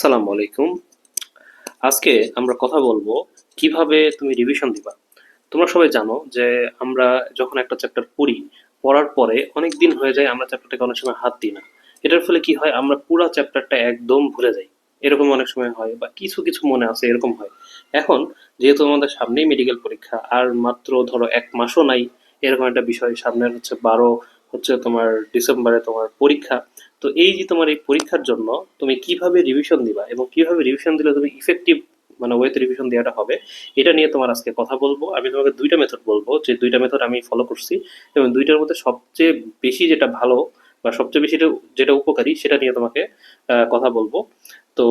আসসালামু আলাইকুম। আজকে আমরা কথা বলবো কিভাবে তুমি রিভিশন দিবা। তোমরা সবাই জানো যে আমরা যখন একটা চ্যাপ্টার পড়ি, পড়ার পরে অনেক দিন হয়ে যায় আমরা চ্যাপ্টারটাকে অনেক সময় হাত দিই না। এটার ফলে কি হয়, আমরা পুরো চ্যাপ্টারটা একদম ভুলে যাই। এরকম অনেক সময় হয় বা কিছু কিছু মনে আছে, এরকম হয়। এখন যেহেতু আমাদের সামনেই মেডিকেল পরীক্ষা, আর মাত্র ধরো 1 মাসও নাই, এরকম একটা বিষয় সামনের হচ্ছে 12 হচ্ছে তোমার ডিসেম্বরে তোমার পরীক্ষা। তো এই যে তোমার এই পরীক্ষার জন্য তুমি কিভাবে রিভিশন দিবা এবং কিভাবে রিভিশন দিলে তুমি ইফেক্টিভ মানে ওয়েতে রিভিশন দেওয়াটা হবে, এটা নিয়ে তোমার আজকে কথা বলবো। আমি তোমাকে দুইটা মেথড বলবো, যে দুইটা মেথড আমি ফলো করছি, এবং দুইটার মধ্যে সবচেয়ে বেশি যেটা ভালো বা সবচেয়ে বেশি যেটা উপকারী সেটা নিয়ে তোমাকে কথা বলবো। তো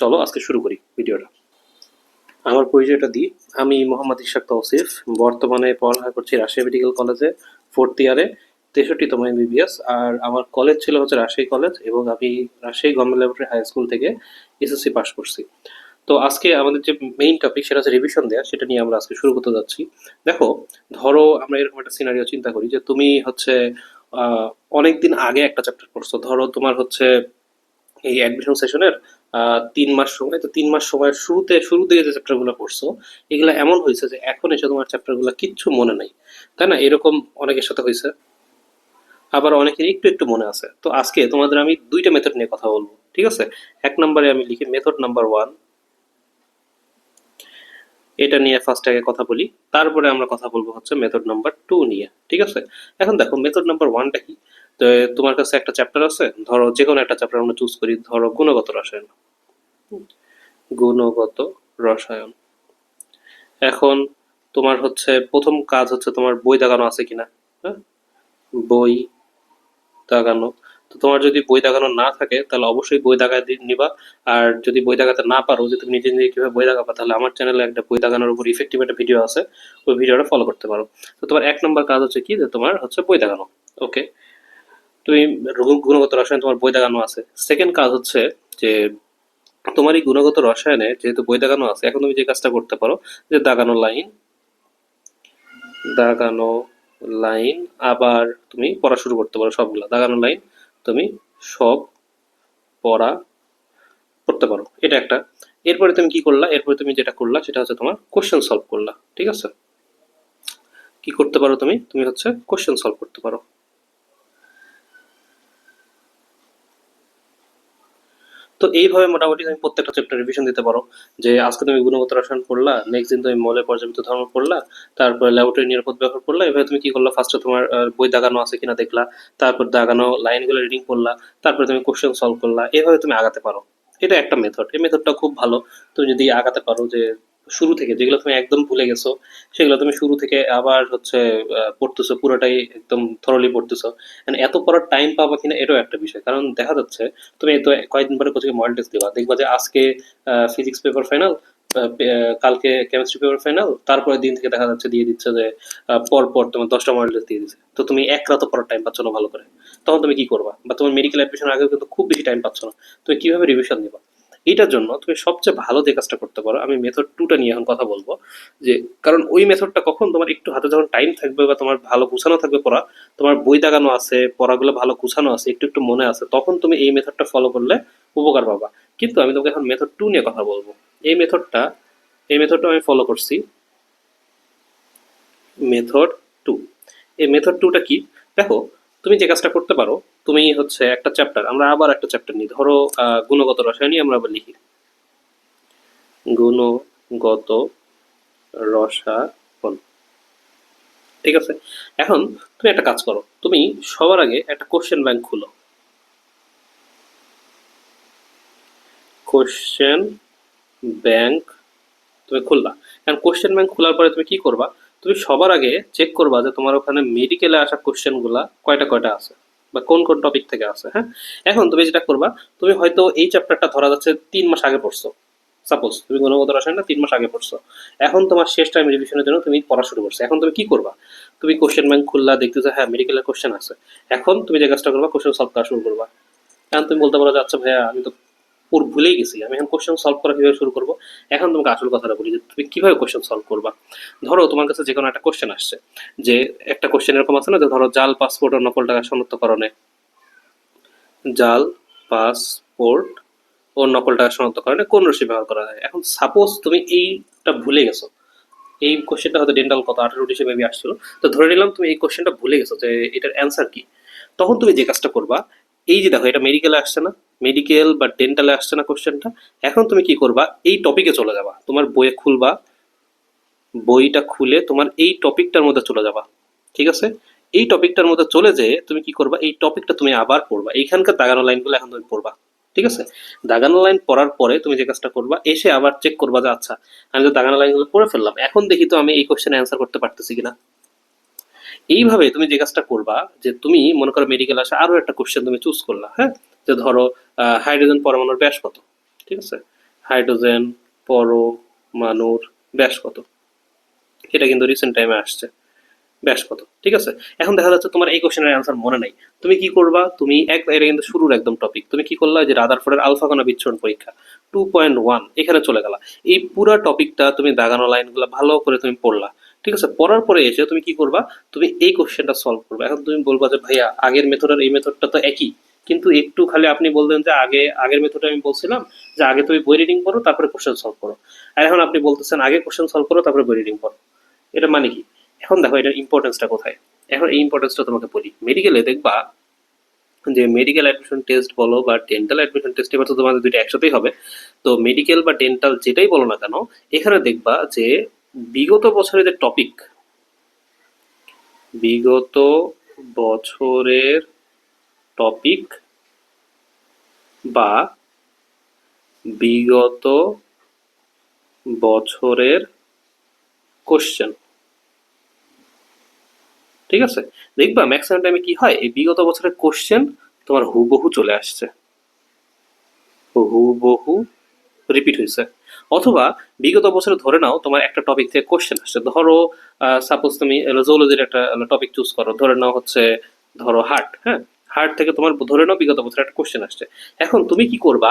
চলো আজকে শুরু করি ভিডিওটা। আমার পরিচয়টা দিই। আমি মোহাম্মদ ইশাক তৌসিফ। বর্তমানে পড়ালেখা করছি রাজশাহী মেডিকেল কলেজে, 4th ইয়ারে, 63তম এমবিবিএস। আর আমার কলেজ ছিল হচ্ছে রাজশাহী কলেজ, এবং আমি Rajshahi government laboratory high school থেকে এসএসসি পাস করছি। তো আজকে আমাদের যে মেইন টপিক সেটা হচ্ছে রিভিশন দেওয়া, সেটা নিয়ে আমরা আজকে শুরু করতে যাচ্ছি। দেখো, ধরো আমরা এরকম একটা সিনারিও চিন্তা করি যে তুমি হচ্ছে অনেকদিন আগে একটা চ্যাপ্টার পড়ছো। ধরো তোমার হচ্ছে এই অ্যাডমিশন সেশনের 3 মাস সময়, তো 3 মাস সময়ের শুরুতে শুরু দিকে যে চ্যাপ্টারগুলো পড়ছো, এগুলো এমন হয়েছে যে এখন এসে তোমার চ্যাপ্টারগুলো কিচ্ছু মনে নাই, তাই না? এরকম অনেকের সাথে হয়েছে। আবার অনেকের একটু একটু মনে আছে। তো আজকে তোমাদের আমি দুইটা মেথড নিয়ে কথা বলবো, ঠিক আছে? 1 নম্বরে আমি লিখি মেথড নাম্বার 1, এটা নিয়ে ফার্স্ট আগে কথা বলি। তারপরে আমরা কথা বলবো হচ্ছে মেথড নাম্বার 2 নিয়ে, ঠিক আছে? এখন দেখো মেথড নাম্বার 1টা কি। তো তোমার কাছে একটা চ্যাপ্টার আছে, ধরো যে কোনো একটা চ্যাপ্টার আমরা চুজ করি, ধরো গুণগত রসায়ন। গুণগত রসায়ন। এখন তোমার হচ্ছে প্রথম কাজ হচ্ছে তোমার বই দাগানো আছে কিনা। হ্যাঁ, বই দাগানো। তো তোমার যদি বই দাগানো না থাকে তাহলে অবশ্যই বই দাগায় নিবা। আর যদি বই দাগাতে না পারো, যে তুমি নিজে নিজে কিভাবে বই দাগাবা, তাহলে আমার চ্যানেলে একটা বই দাগানোর উপর ইফেক্টিভ একটা ভিডিও আছে, ওই ভিডিওটা ফলো করতে পারো। তো তোমার 1 নম্বর কাজ হচ্ছে কি, যে তোমার হচ্ছে বই দাগানো। ওকে, তুমি গুণগত রসায়ন তোমার বই দাগানো আছে। সেকেন্ড কাজ হচ্ছে যে তোমার এই গুণগত রসায়নে যেহেতু বই দাগানো আছে, এখন তুমি যে কাজটা করতে পারো, যে দাগানো লাইন, দাগানো লাইন, আবার তুমি পড়া শুরু করতে পারো সবগুলা দাগানো লাইন, তুমি সব পড়া করতে পারো। এটা একটা। এরপরে তুমি কি করলা, এরপরে তুমি যেটা করলা সেটা হচ্ছে তোমার কোশ্চেন সলভ করলা, ঠিক আছে? কি করতে পারো তুমি, তুমি হচ্ছে কোশ্চেন সলভ করতে পারো। তো এইভাবে মোটামুটি তুমি প্রত্যেকটা চ্যাপ্টার রিভিশন দিতে পারো। যে আজকে তুমি গুণগত রসায়ন পড়লা, নেক্সট দিন তুমি মৌলের পর্যাবৃত্ত ধর্ম পড়লা, তারপরে ল্যাবরেটরি নিরাপদ ব্যবহার পড়লা। এভাবে তুমি কি করলা, ফার্স্টে তোমার বই দাগানো আছে কিনা দেখলা, তারপর দাগানো লাইনগুলো রিডিং করলা, তারপরে তুমি কোশ্চেন সলভ করলা। এভাবে তুমি আগাতে পারো। এটা একটা মেথড, এই মেথডটা খুব ভালো। তুমি যদি আগাতে পারো, যে শুরু থেকে যেগুলো তুমি একদম ভুলে গেছো সেগুলো তুমি শুরু থেকে আবার হচ্ছে পড়তেছো, পুরোটাই একদম থরলি পড়তেছো। And এত পড়ার টাইম পাবা কিনা এটাও একটা বিষয়, কারণ দেখা যাচ্ছে তুমি তো কয়েকদিন পরে কোচিংয়ে মডেল টেস্ট দিবা, দেখবা যে আজকে ফিজিক্স পেপার ফাইনাল, কালকে কেমিস্ট্রি পেপার ফাইনাল, তারপরে দিন থেকে দেখা যাচ্ছে দিয়ে দিচ্ছে যে পর পর তোমার 10টা মডেল টেস্ট দিয়ে দিচ্ছে। তো তুমি এক রাতও পড়ার টাইম পাচ্ছ না ভালো করে। তখন তুমি কি করবা? বা তোমার মেডিকেল অ্যাডমিশন আগেও কিন্তু খুব বেশি টাইম পাচ্ছ না, তুমি কিভাবে রিভিশন দিবা? এটার জন্য তুমি সবচেয়ে ভালো যে কাজটা করতে পারো, আমি মেথড 2টা নিয়ে এখন কথা বলবো। যে কারণ ওই মেথডটা কখন তোমার একটু হাতে যখন টাইম থাকবে বা তোমার ভালো গুছানো থাকবে পড়া, তোমার বই দাগানো আছে, পড়াগুলো ভালো গুছানো আছে, একটু একটু মনে আছে, তখন তুমি এই মেথডটা ফলো করলে উপকার পাবা। কিন্তু আমি তোমাকে এখন মেথড 2 নিয়ে কথা বলবো। এই মেথডটা এই মেথডটা আমি ফলো করছি। মেথড 2, এই মেথড 2টা কি? দেখো, তুমি যে কাজটা করতে পারো, তুমি হচ্ছে একটা চ্যাপ্টার, আমরা আবার একটা চ্যাপ্টার নিই, ধরো গুণগত রসায়নই আমরা আবার লিখি, গুণগত রসায়ন, ঠিক আছে? এখন তুমি একটা কাজ করো, তুমি সবার আগে একটা কোশ্চেন ব্যাংক খুলো। কোশ্চেন ব্যাংক তুমি খুললা। কারণ কোশ্চেন ব্যাংক খোলার পরে তুমি কি করবা, তুমি সবার আগে চেক করবা যে তোমার ওখানে মেডিকেলে আসা কোশ্চেন গুলা কয়টা কয়টা আছে, বা কোন কোন টপিক থেকে আছে। হ্যাঁ, এখন তুমি যেটা করবা, তুমি হয়তো এই চ্যাপ্টারটা ধরা যাচ্ছে 3 মাস আগে পড়ছো, সাপোজ তুমি গুণগত রসায়নটা 3 মাস আগে পড়ছো। এখন তোমার শেষ টাইম রিভিশনের জন্য তুমি পড়া শুরু করছো। এখন তুমি কি করবা, তুমি কোশ্চেন ব্যাংক খুললা, দেখতেছো হ্যাঁ মেডিকেলের কোশ্চেন আছে। এখন তুমি যে কাজটা করবা, কোশ্চেন সলভ করা শুরু করবা। এখন তুমি বলতে পারো যে আচ্ছা ভাইয়া, আমি তো ভুলেই গেছি, আমি এখন কোশ্চেন সলভ করা কিভাবে শুরু করবো। এখন তোমাকে আসল কথাটা বলি, যে তুমি কিভাবে কোশ্চেন সলভ করবা। ধরো তোমার কাছে যে কোনো একটা কোশ্চেন আসছে, যে একটা কোশ্চেন এরকম আছে না, যে ধরো জাল পাসপোর্ট ও নকল টাকা শনাক্তকরণে, জাল পাসপোর্ট ওর নকলটা শনাক্তকরণে কোন রশ্মি ব্যবহার করা হয়। এখন সাপোজ তুমি এইটা ভুলে গেছো, এই কোশ্চেনটা হয়তো ডেন্টাল কত 18 ডিসে মেবি আসছিল, তো ধরে নিলাম তুমি এই কোশ্চেনটা ভুলে গেছো যে এটার অ্যান্সার কি। তখন তুমি যে কাজটা করবা, এই যে দেখো এটা মেডিকেলে আসছে না, মেডিকেল বা ডেন্টালে আসছে না কোশ্চেনটা, এখন তুমি কি করবা, এই টপিকে চলে যাবা, তোমার বইয়ে খুলবা, বইটা খুলে তোমার এই টপিকটার মধ্যে চলে যাবা, ঠিক আছে। এই টপিকটার মধ্যে চলে যেয়ে তুমি কি করবা, এই টপিকটা তুমি আবার পড়বা, এইখানকার দাগানো লাইনগুলো এখন তুমি পড়বা, ঠিক আছে। দাগানো লাইন পড়ার পরে তুমি যে কাজটা করবা, এসে আবার চেক করবা যে আচ্ছা আমি তো দাগানো লাইনগুলো পড়ে ফেললাম, এখন দেখি তো আমি এই কোশ্চেনে অ্যান্সার করতে পারতেছি কিনা। এইভাবে তুমি যে কাজটা করবা, যে তুমি মনে করো মেডিকেল আসা আরো একটা কোশ্চেন তুমি চুজ করলা, হ্যাঁ, যে ধরো হাইড্রোজেন পরমাণুর ব্যাস কত, ঠিক আছে, হাইড্রোজেন পরমাণুর ব্যাস কত, এটা কিন্তু রিসেন্ট টাইমে আসছে, ব্যাস কত, ঠিক আছে। এখন দেখা যাচ্ছে তোমার এই কোশ্চেনের অ্যান্সার মনে নাই, তুমি কি করবা, তুমি এটা কিন্তু শুরুর একদম টপিক, তুমি কি করলা যে রাদারফোর্ডের আলফা কণা বিচ্ছুরণ পরীক্ষা 2.1 এখানে চলে গেলা, এই পুরা টপিকটা তুমি দাগানো লাইনগুলো ভালো করে তুমি পড়লা, ঠিক আছে। পড়ার পরে এসে তুমি কি করবা, তুমি এই কোশ্চেনটা সলভ করবে। এখন তুমি বলবা যে ভাইয়া আগের মেথড আর এই মেথডটা তো একই, কিন্তু একটু খালি আপনি বললেন যে আগের মেথডে আমি বলছিলাম যে আগে তুমি বই রিডিং করো তারপরে কোশ্চেন সলভ করো, আর এখন আপনি বলতেছেন আগে কোশ্চেন সলভ করো তারপরে বই রিডিং করো, এটা মানে কি। এখন দেখো এটার ইম্পর্টেন্সটা কোথায়, এখন এই ইম্পর্টেন্সটা তোমাকে বলি। মেডিকেলে দেখবা যে মেডিকেল অ্যাডমিশন টেস্ট বলো বা ডেন্টাল অ্যাডমিশন টেস্ট, এবার তো তোমাদের দুইটা একসাথেই হবে, তো মেডিকেল বা ডেন্টাল যেটাই বলো না কেন, এখানে দেখবা যে বিগত বছরের যে টপিক, বিগত বছরের টপিক বা বিগত বছরের কোশ্চেন, ঠিক আছে। দেখবা ম্যাক্সিমাম টাইমে কি হয়, এই বিগত বছরের কোশ্চেন তোমার হুবহু চলে আসছে, হুবহু রিপিট হয়েছে। অথবা বিগত বছরে ধরে নাও তোমার একটা টপিক থেকে কোশ্চেন আসছে, ধরো সাপোজ তুমি জুওলজির একটা টপিক চুজ করো, ধরে নাও হচ্ছে ধরো হার্ট, হ্যাঁ, হার্ট থেকে তোমার ধরে নাও বিগত বছরে একটা কোশ্চেন আসছে। এখন তুমি কি করবা,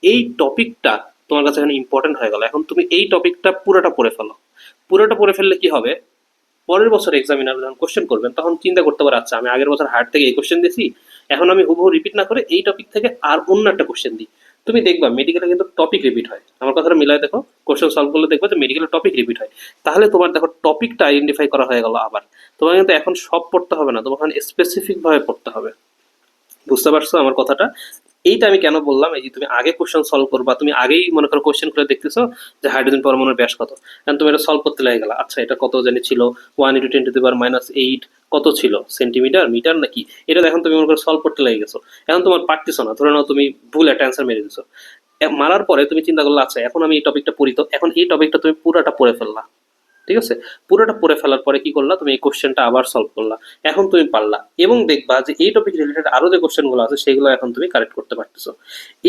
এই টপিকটা তোমার কাছে এখন ইম্পর্টেন্ট হয়ে গেল, এখন তুমি এই টপিকটা পুরোটা পড়ে ফেলো। পুরোটা পড়ে ফেললে কি হবে, পরের বছর এক্সামিনার যখন কোশ্চেন করবেন তখন চিন্তা করতে পারে আচ্ছা আমি আগের বছর হার্ট থেকে এই কোশ্চেন দিছি, এখন আমি হুবহু রিপিট না করে এই টপিক থেকে আর অন্য একটা কোশ্চেন দিই। তুমি দেখবা মেডিকেলে কিন্তু টপিক রিপিট হয়, আমার কথাটা মিলাই দেখো, কোশ্চেন সলভ করলে দেখবে যে মেডিকেলে টপিক রিপিট হয়। তাহলে তোমার দেখো টপিকটা আইডেন্টিফাই করা হয়ে গেল, আবার তোমার কিন্তু এখন সব পড়তে হবে না, তোমার স্পেসিফিক ভাবে পড়তে হবে। বুঝতে পারছো আমার কথাটা। এইটা আমি কেন বললাম, এই যে তুমি আগে কোশ্চেন সলভ করবা, তুমি আগেই মনে করো কোশ্চেন করে দেখতেছো যে হাইড্রোজেন পরমাণুর ব্যাস কত, এখন তুমি এটা সলভ করতে লেগে গেলা, আচ্ছা এটা কত জানি ছিল, 1 × 10⁻⁸ কত ছিল, সেন্টিমিটার মিটার নাকি, এটা এখন তুমি মনে করো সলভ করতে লেগে গেছো, এখন তোমার পারতেছো না, ধরে নাও তুমি ভুল একটা অ্যান্সার মেরে দিছো, মারার পরে তুমি চিন্তা করলে আচ্ছা এখন আমি এই টপিকটা পড়ি, তো এখন এই টপিকটা তুমি পুরোটা পড়ে ফেললা, ঠিক আছে। পুরোটা পড়ে ফেলার পরে কি করলা, তুমি এই কোশ্চেনটা আবার সলভ করলা, এখন তুমি পারলা, এবং দেখবা যে এই টপিক রিলেটেড আরো যে কোশ্চেনগুলো আছে সেগুলো এখন তুমি কারেক্ট করতে পারতেছো।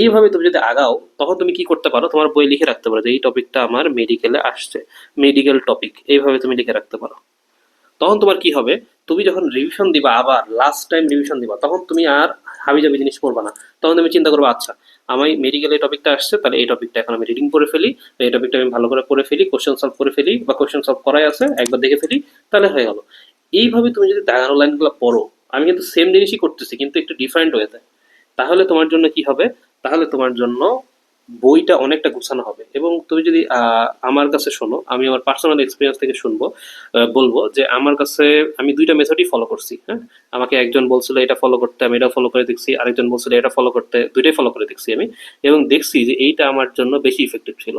এইভাবে তুমি যদি আগাও তখন তুমি কি করতে পারো, তোমার বই লিখে রাখতে পারো যে এই টপিকটা আমার মেডিকেলে আসছে, মেডিকেল টপিক, এইভাবে তুমি লিখে রাখতে পারো। তখন তোমার কি হবে, তুমি যখন রিভিশন দিবা, আবার লাস্ট টাইম রিভিশন দিবা, তখন তুমি আর হাবিজাবি জিনিস পড়বা না, তখন তুমি চিন্তা করবে আচ্ছা আমি মেডিকেল এই টপিকটা আসছে, তাহলে এই টপিকটা এখন আমি রিডিং করে ফেলি, এই টপিকটা আমি ভালো করে পড়ে ফেলি, কোশ্চেন সলভ করে ফেলি, বা কোশ্চেন সলভ করাই আছে একবার দেখে ফেলি, তাহলে হয়ে গেল। এইভাবে তুমি যদি দাগানো লাইনগুলো পড়ো, আমি কিন্তু সেম জিনিসই করতেছি কিন্তু একটু ডিফারেন্ট ওয়েতে, তাহলে তোমার জন্য কি হবে, তাহলে তোমার জন্য বইটা অনেকটা গুছানো হবে। এবং তুমি যদি আমার কাছে শোনো, আমি আমার পার্সোনাল এক্সপিরিয়েন্স থেকে শুনবো, বলবো যে আমার কাছে আমি দুইটা মেথডই ফলো করছি, হ্যাঁ। আমাকে একজন বলছিল এটা ফলো করতে, আমি এটা ফলো করে দেখছি, আরেকজন বলছিল এটা ফলো করতে, দুইটাই ফলো করে দেখছি আমি, এবং দেখছি যে এইটা আমার জন্য বেশি ইফেক্টিভ ছিল,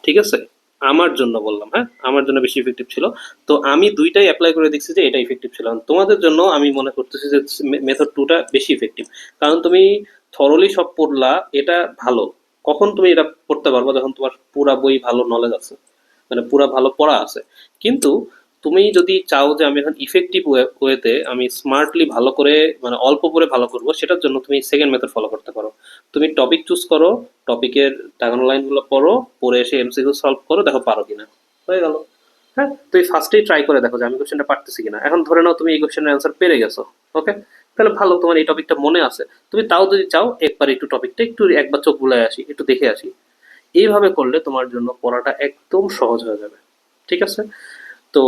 ঠিক আছে। আমার জন্য বললাম, হ্যাঁ, আমার জন্য বেশি ইফেক্টিভ ছিল। তো আমি দুইটাই অ্যাপ্লাই করে দেখছি যে এটা ইফেক্টিভ ছিল। তোমাদের জন্য আমি মনে করতেছি যে মেথড টুটা বেশি ইফেক্টিভ, কারণ তুমি থরলি সব পড়লা, এটা ভালো। কখন তুমি এটা পড়তে পারবো, যখন তোমার পুরা বই ভালো নলেজ আছে, মানে পুরা ভালো পড়া আছে। কিন্তু তুমি যদি চাও যে আমি এখন ইফেক্টিভ ওয়েতে আমি স্মার্টলি ভালো করে, মানে অল্প পড়ে ভালো করবো, সেটার জন্য তুমি সেকেন্ড মেথড ফলো করতে পারো। তুমি টপিক চুজ করো, টপিকের দাগানো লাইনগুলো পড়ো, পড়ে এসে এমসিকিউ সলভ করো, দেখো পারো কিনা, হয়ে গেল। হ্যাঁ, তুই ফার্স্টেই ট্রাই করে দেখো যে আমি কোশ্চেনটা পারতেছি কিনা। এখন ধরে নাও তুমি এই কোশ্চেনের অ্যান্সার পেরে গেছো, ওকে, তাহলে ভালো, তোমার এই টপিকটা মনে আছে। তুমি তাও যদি চাও একবার একটু টপিকটা একটু একবার চোখ বুলায় আসি, একটু দেখে আসি, এইভাবে করলে তোমার জন্য পড়াটা একদম সহজ হয়ে যাবে, ঠিক আছে। তো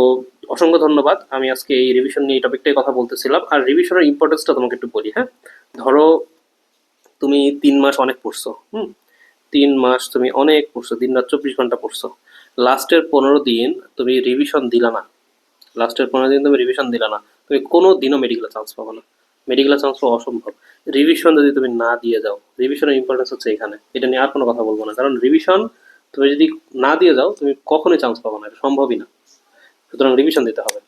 অসংখ্য ধন্যবাদ, আমি আজকে এই রিভিশন নিয়ে এই টপিকটাই কথা বলতেছিলাম। আর রিভিশনের ইম্পর্টেন্সটা তোমাকে একটু বলি, হ্যাঁ। ধরো তুমি 3 মাস অনেক পড়ছো, 3 মাস তুমি অনেক পড়ছো, দিন রাত 24 ঘন্টা পড়ছো, লাস্টের 15 দিন তুমি রিভিশন দিলা না, লাস্টের 15 দিন তুমি রিভিশন দিলা না, তুমি কোনো দিনও মেডিকেলে চান্স পাবো না, মেডিকেলে চান্স পাওয়া অসম্ভব। রিভিশন যদি তুমি না দিয়ে যাও, রিভিশনের ইম্পর্টেন্স হচ্ছে এখানে, এটা নিয়ে আর কোনো কথা বলবো না, কারণ রিভিশন তুমি যদি না দিয়ে যাও তুমি কখনোই চান্স পাবো না, এটা সম্ভবই না। সুতরাং রিভিশন দিতে হবে,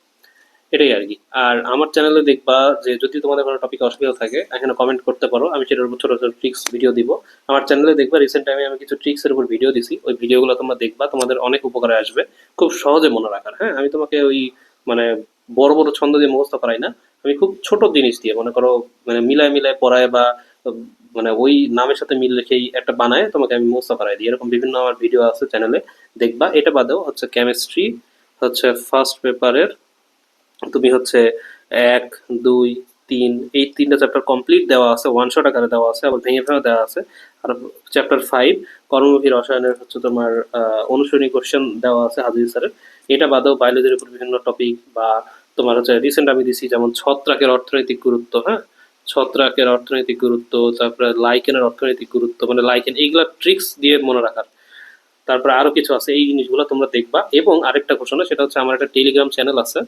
এটাই আর কি। আর আমার চ্যানেলে দেখবা যে যদি তোমাদের কোনো টপিকে অসুবিধা থাকে এখানে কমেন্ট করতে পারো, আমি সেটার উপর ছোটো ছোটো ট্রিক্স ভিডিও দিব। আমার চ্যানেলে দেখবা রিসেন্ট টাইমে আমি কিছু ট্রিক্সের উপর ভিডিও দিছি, ওই ভিডিওগুলো তোমরা দেখবা, তোমাদের অনেক উপকারে আসবে, খুব সহজে মনে রাখার। হ্যাঁ, আমি তোমাকে ওই মানে বড় বড় ছন্দ দিয়ে মুখস্থ করাই না, আমি খুব ছোট জিনিস দিয়ে মনে করো মানে মিলায় মিলায় পড়ায় বা মানে ওই নামের সাথে মিল রেখেই একটা বানায় তোমাকে আমি মুখস্থ করাই দিই, এরকম বিভিন্ন আমার ভিডিও আছে চ্যানেলে, দেখবা। এটা বাদেও হচ্ছে কেমিস্ট্রি হচ্ছে ফার্স্ট পেপারের তুমি হচ্ছে 1, 2, 3 এই 3টা চ্যাপ্টার কমপ্লিট দেওয়া আছে, ওয়ান শট আকারে দেওয়া আছে, আবার ভেঙে ভেঙে দেওয়া আছে। আর চ্যাপ্টার 5 কর্মমুখী রসায়নের হচ্ছে তোমার অনুশীলনী কোশ্চেন দেওয়া আছে হাজির স্যারের। এটা বাদেও বায়োলজির উপর বিভিন্ন টপিক বা তোমার হচ্ছে রিসেন্ট আমি দিছি যেমন ছত্রাকের অর্থনৈতিক গুরুত্ব, হ্যাঁ, ছত্রাকের অর্থনৈতিক গুরুত্ব, তারপরে লাইকেনের অর্থনৈতিক গুরুত্ব, মানে লাইকেন এইগুলা ট্রিক্স দিয়ে মনে রাখার। তারপরে আরো কিছু আছে, এই জিনিসগুলো তোমরা দেখবা। এবং আরেকটা ঘোষণা, সেটা হচ্ছে আমার একটা টেলিগ্রাম চ্যানেল আছে,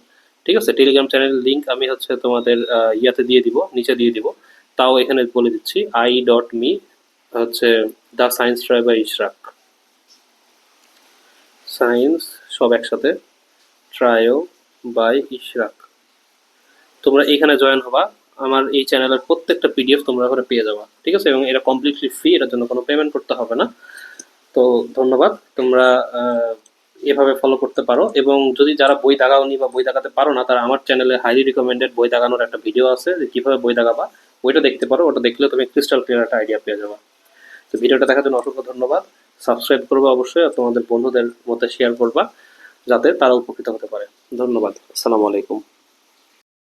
ঠিক আছে? টেলিগ্রাম চ্যানেলের লিঙ্ক আমি হচ্ছে তোমাদের ইয়াতে দিয়ে দিব, নিচে দিয়ে দিব, তাও এখানে বলে দিচ্ছি, i.me হচ্ছে the science try by Ishrak, science সব একসাথে, ট্রায়ো বাই ইশরাক। তোমরা এখানে জয়েন হবা, আমার এই চ্যানেলের প্রত্যেকটা পিডিএফ তোমরা ওখানে পেয়ে যাবা, ঠিক আছে? এবং এটা কমপ্লিটলি ফ্রি, এটার জন্য কোনো পেমেন্ট করতে হবে না। তো ধন্যবাদ, তোমরা এভাবে ফলো করতে পারো। এবং যদি যারা বই দাগাওনি বা বই দাগাতে পারো না, তারা আমার চ্যানেলে হাইলি রিকমেন্ডেড বই দাগানোর একটা ভিডিও আছে, যে কীভাবে বই দাগাবা, ওইটা দেখতে পারো, ওটা দেখলে তুমি ক্রিস্টাল ক্লিয়ার একটা আইডিয়া পেয়ে যাবা। তো ভিডিওটা দেখার জন্য অসংখ্য ধন্যবাদ, সাবস্ক্রাইব করবা অবশ্যই, আর তোমাদের বন্ধুদের মধ্যে শেয়ার করবা যাতে তারা উপকৃত হতে পারে। ধন্যবাদ, আসসালামু আলাইকুম।